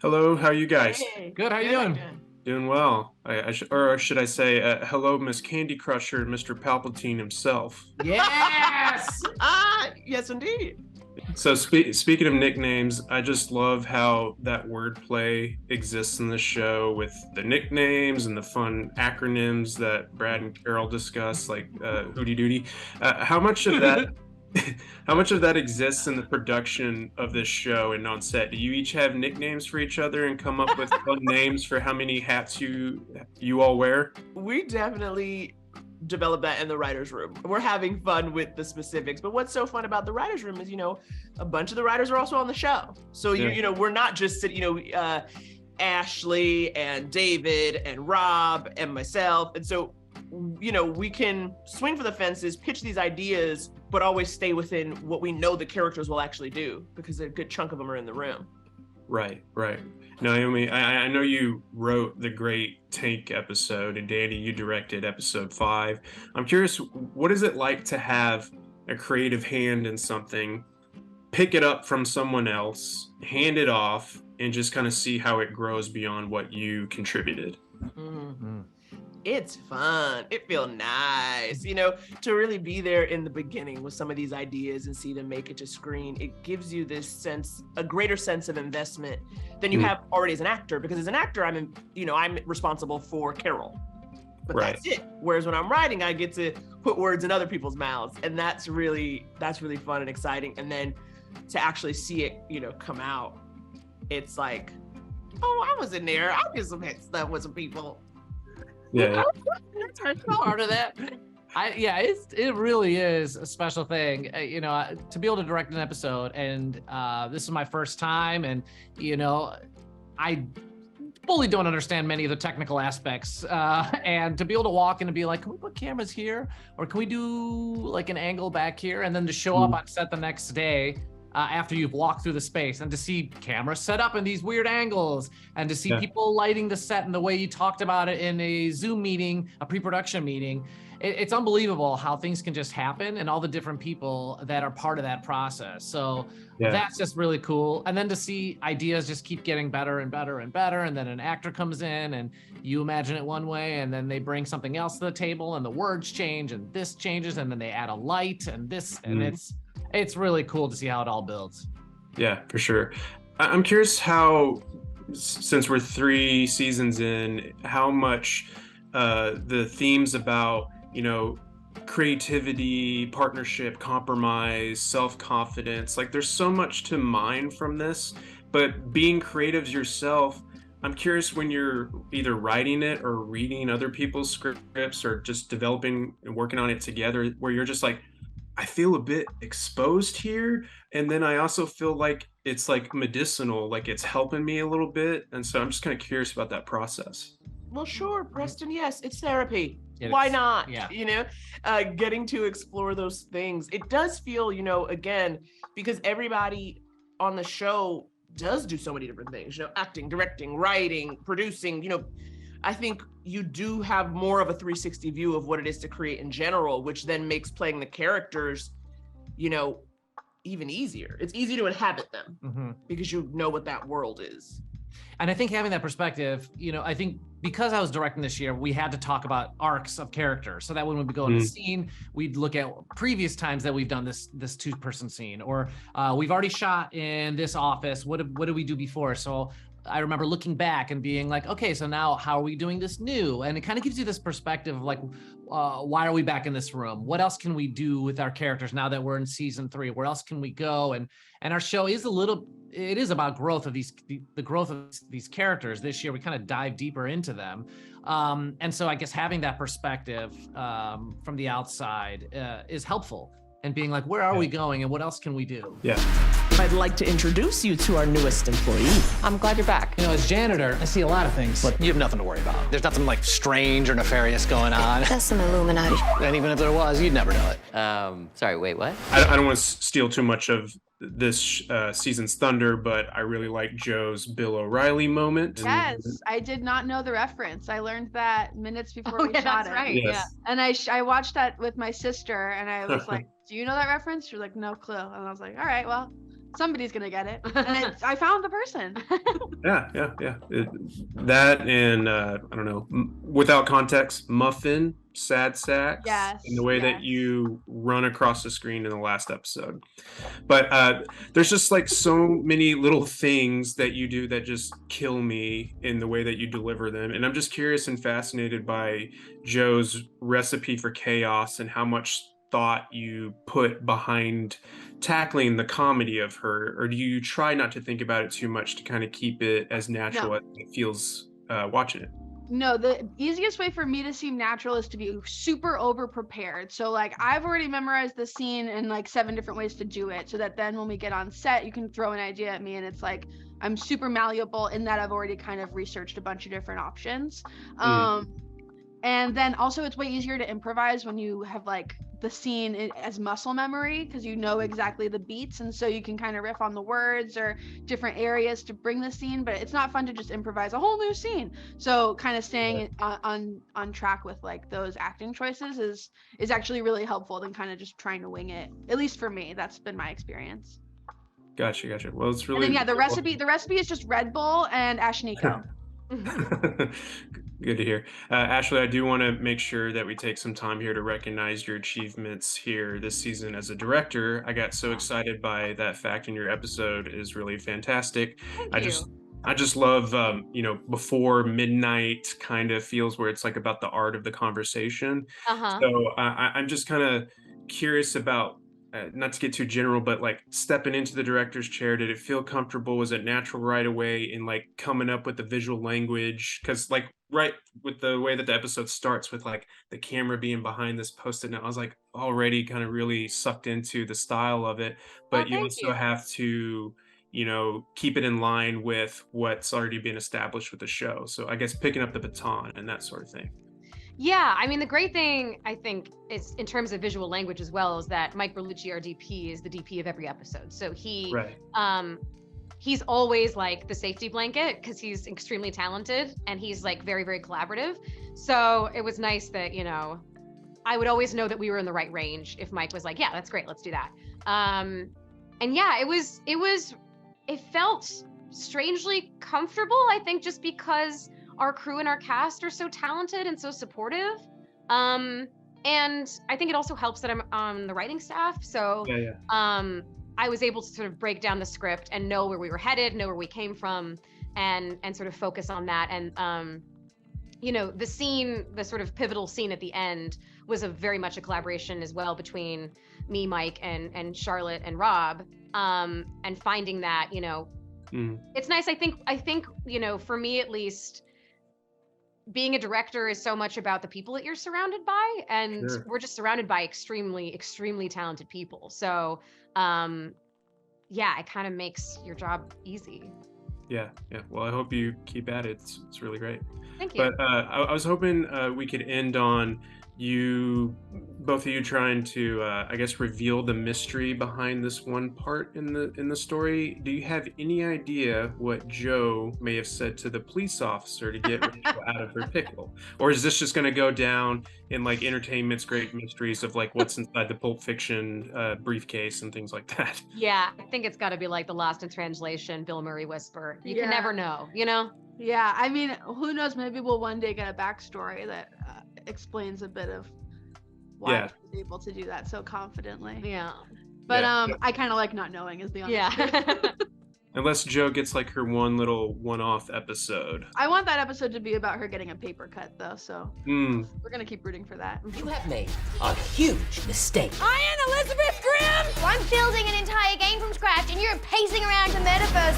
Hello, how are you guys? Hey, Good, how you good. doing? Doing well. Or should I say, hello, Miss Candy Crusher, Mr. Palpatine himself. Yes! Yes, indeed. So, speaking of nicknames, I just love how that wordplay exists in the show with the nicknames and the fun acronyms that Brad and Carol discuss, like Hootie Doody. How much of that How much of that exists in the production of this show and on set? Do you each have nicknames for each other and come up with fun names for how many hats you all wear? We definitely developed that in the writer's room. We're having fun with the specifics. But what's so fun about the writer's room is, a bunch of the writers are also on the show. So, Yeah. we're not just sitting, Ashley and David and Rob and myself. And so, we can swing for the fences, pitch these ideas, but always stay within what we know the characters will actually do, because a good chunk of them are in the room. Right. Naomi, I know you wrote the great Tank episode, and Danny, you directed episode 5. I'm curious, what is it like to have a creative hand in something, pick it up from someone else, hand it off, and just kind of see how it grows beyond what you contributed? Mm-hmm. It's fun. It feels nice, to really be there in the beginning with some of these ideas and see them make it to screen. It gives you a greater sense of investment than you have already as an actor, because as an actor, I'm responsible for Carol, but Right. That's it. Whereas when I'm writing, I get to put words in other people's mouths, and that's really fun and exciting. And then to actually see it, come out, it's like, oh, I was in there. I did some stuff with some people. Yeah. Part of that. It really is a special thing, to be able to direct an episode, and this is my first time, and I fully don't understand many of the technical aspects, and to be able to walk in and be like, can we put cameras here, or can we do like an angle back here, and then to show up on set the next day after you've walked through the space, and to see cameras set up in these weird angles, and to see people lighting the set in the way you talked about it in a Zoom meeting, a pre-production meeting. It's unbelievable how things can just happen, and all the different people that are part of that process. So that's just really cool. And then to see ideas just keep getting better and better and better, and then an actor comes in and you imagine it one way, and then they bring something else to the table, and the words change, and this changes, and then they add a light and this, and it's really cool to see how it all builds. Yeah, for sure. I'm curious how, since we're 3 seasons in, how much the themes about, creativity, partnership, compromise, self-confidence, like there's so much to mine from this, but being creatives yourself, I'm curious, when you're either writing it or reading other people's scripts or just developing and working on it together, where you're just like, I feel a bit exposed here, and then I also feel like it's like medicinal, like it's helping me a little bit, and so I'm just kind of curious about that process. Well, sure, Preston. Yes, it's therapy. It Why is. not? Yeah. Getting to explore those things. It does feel, again, because everybody on the show does do so many different things, acting, directing, writing, producing, I think you do have more of a 360 view of what it is to create in general, which then makes playing the characters, even easier. It's easy to inhabit them because you know what that world is. And I think having that perspective, I think because I was directing this year, we had to talk about arcs of characters, so that when we go into the scene, we'd look at previous times that we've done this 2-person scene, or we've already shot in this office. What did we do before? So I remember looking back and being like, okay, so now how are we doing this new? And it kind of gives you this perspective of like, why are we back in this room? What else can we do with our characters now that we're in season 3? Where else can we go? And our show is it is about growth of the growth of these characters. This year, we kind of dive deeper into them. And so I guess having that perspective from the outside is helpful, and being like, where are we going, and what else can we do? Yeah. I'd like to introduce you to our newest employee. I'm glad you're back. As janitor, I see a lot of things, but You have nothing to worry about. There's nothing like strange or nefarious going on. That's some Illuminati. And even if there was, you'd never know it. Sorry, wait, what? I don't want to steal too much of this season's thunder, but I really like Joe's Bill O'Reilly moment. Yes, I did not know the reference. I learned that minutes before we shot that's it. right. Yes. Yeah, and I watched that with my sister, and I was like, "Do you know that reference?" She was like, "No clue," and I was like, "All right, well, somebody's gonna get it, and I found the person. Yeah. That and I don't know, without context, Muffin, Sad Sacks, Yes, and the way that you run across the screen in the last episode. But there's just like so many little things that you do that just kill me in the way that you deliver them. And I'm just curious and fascinated by Joe's recipe for chaos and how much thought you put behind tackling the comedy of her, or do you try not to think about it too much to kind of keep it as natural as it feels watching it? No, the easiest way for me to seem natural is to be super over prepared. So like I've already memorized the scene and like 7 different ways to do it, so that then when we get on set, you can throw an idea at me and it's like I'm super malleable in that I've already kind of researched a bunch of different options. And then also it's way easier to improvise when you have like the scene as muscle memory, because you know exactly the beats, and so you can kind of riff on the words or different areas to bring the scene. But it's not fun to just improvise a whole new scene. So kind of staying on track with like those acting choices is actually really helpful than kind of just trying to wing it. At least for me, that's been my experience. Gotcha. Well, it's really. And then, the recipe is just Red Bull and Ashniko. Good to hear. Ashley, I do want to make sure that we take some time here to recognize your achievements here this season as a director. I got so excited by that fact, and your episode is really fantastic. Thank you. I just love, before midnight kind of feels where it's like about the art of the conversation. So I'm just kind of curious about, not to get too general, but like stepping into the director's chair, did it feel comfortable? Was it natural right away in like coming up with the visual language? Because like right with the way that the episode starts with like the camera being behind this post-it note, I was like already kind of really sucked into the style of it. But you also have to, keep it in line with what's already been established with the show. So I guess picking up the baton and that sort of thing. Yeah, I mean, the great thing, I think, is in terms of visual language as well, is that Mike Berlucci, our DP, is the DP of every episode. So he's always like the safety blanket because he's extremely talented and he's like very, very collaborative. So it was nice that, I would always know that we were in the right range if Mike was like, yeah, that's great, let's do that. And yeah, it felt strangely comfortable, I think, just because our crew and our cast are so talented and so supportive. And I think it also helps that I'm on the writing staff. So I was able to sort of break down the script and know where we were headed, know where we came from, and sort of focus on that. And, the scene, the sort of pivotal scene at the end was very much a collaboration as well between me, Mike, and Charlotte and Rob. And finding that, it's nice. I think, for me at least, being a director is so much about the people that you're surrounded by, and we're just surrounded by extremely, extremely talented people. So, it kind of makes your job easy. Yeah. Well, I hope you keep at it. It's really great. Thank you. But I was hoping we could end on both of you trying to, reveal the mystery behind this one part in the story. Do you have any idea what Joe may have said to the police officer to get Rachel out of her pickle? Or is this just going to go down in like entertainment's great mysteries of like what's inside the Pulp Fiction briefcase and things like that? Yeah, I think it's got to be like the Lost in Translation Bill Murray whisper. You can never know, Yeah, I mean, who knows? Maybe we'll one day get a backstory that explains a bit of why I was able to do that so confidently. Yeah. But I kind of like not knowing is the honest truth. Unless Joe gets like her one-off episode. I want that episode to be about her getting a paper cut though, so we're gonna keep rooting for that. You have made a huge mistake. I am Elizabeth Grimm! I'm building an entire game from scratch and you're pacing around the metaverse.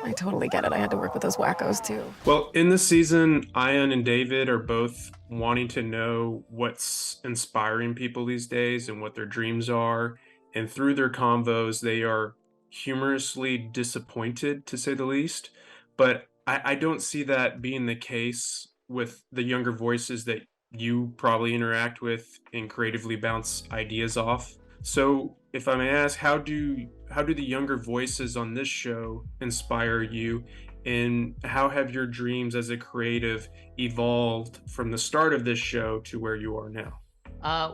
I totally get it. I had to work with those wackos too. Well, in this season, Ian and David are both wanting to know what's inspiring people these days and what their dreams are. And through their convos, they are humorously disappointed, to say the least. But I don't see that being the case with the younger voices that you probably interact with and creatively bounce ideas off. So if I may ask, how do the younger voices on this show inspire you, and how have your dreams as a creative evolved from the start of this show to where you are now?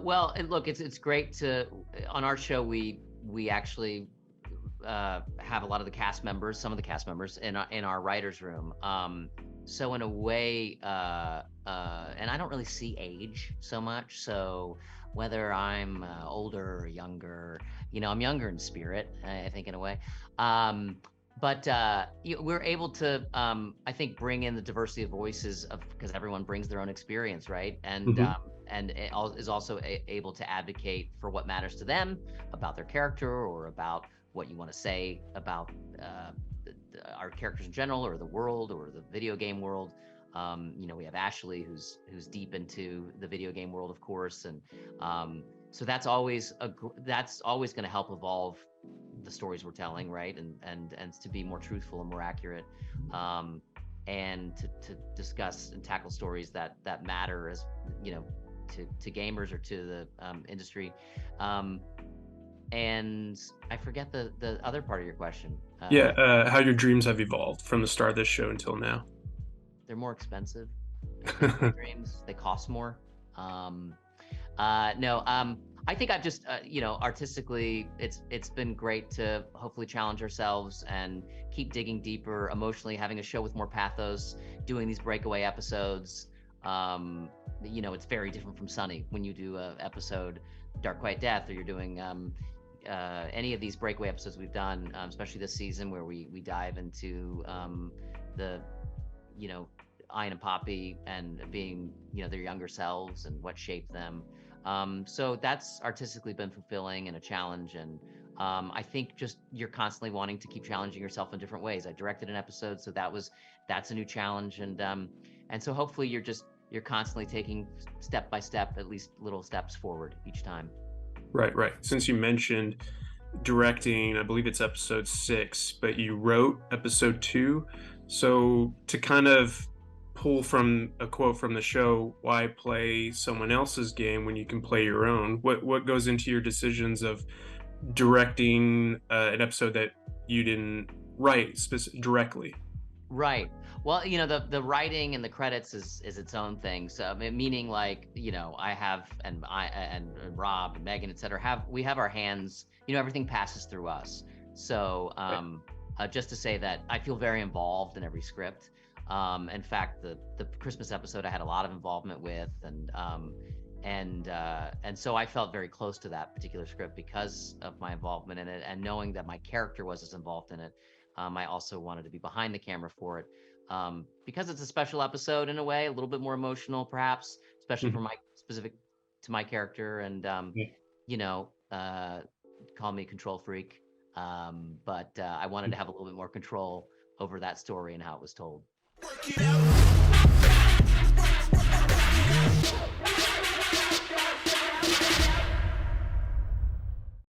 Well, and look, it's great to, on our show, we we actually have a lot of the cast members, some of the cast members in our writers' room. So in a way, and I don't really see age so much. So whether I'm older or younger, I'm younger in spirit, I think, in a way. But we're able to, I think, bring in the diversity of voices because everyone brings their own experience, right? And is also able to advocate for what matters to them about their character or about what you want to say about our characters in general, or the world, or the video game world. We have Ashley, who's deep into the video game world, of course, and so that's always going to help evolve the stories we're telling, right? And to be more truthful and more accurate, and to discuss and tackle stories that matter, as to gamers or to the industry. And I forget the other part of your question. How your dreams have evolved from the start of this show until now. They're more expensive. Dreams, they cost more. I think I've just, artistically, it's been great to hopefully challenge ourselves and keep digging deeper emotionally, having a show with more pathos, doing these breakaway episodes. It's very different from Sunny when you do a episode, Dark Quiet Death, or you're doing any of these breakaway episodes we've done, especially this season, where we dive into the, Ian and Poppy and being, their younger selves and what shaped them. So that's artistically been fulfilling and a challenge. And I think just you're constantly wanting to keep challenging yourself in different ways. I directed an episode, so that's a new challenge. And so hopefully you're constantly taking step by step, at least little steps forward each time. Right. Since you mentioned directing, I believe it's episode 6, but you wrote episode 2. So to kind of pull from a quote from the show, why play someone else's game when you can play your own? What goes into your decisions of directing an episode that you didn't write directly? Right. Well, the writing and the credits is its own thing. So meaning, like, I have, and Rob and Megan, et cetera, we have our hands, everything passes through us. So just to say that I feel very involved in every script. In fact, the Christmas episode I had a lot of involvement with, and so I felt very close to that particular script because of my involvement in it, and knowing that my character was as involved in it. I also wanted to be behind the camera for it, because it's a special episode in a way, a little bit more emotional, perhaps, especially for specific to my character, and call me a control freak, but I wanted to have a little bit more control over that story and how it was told. Work it out.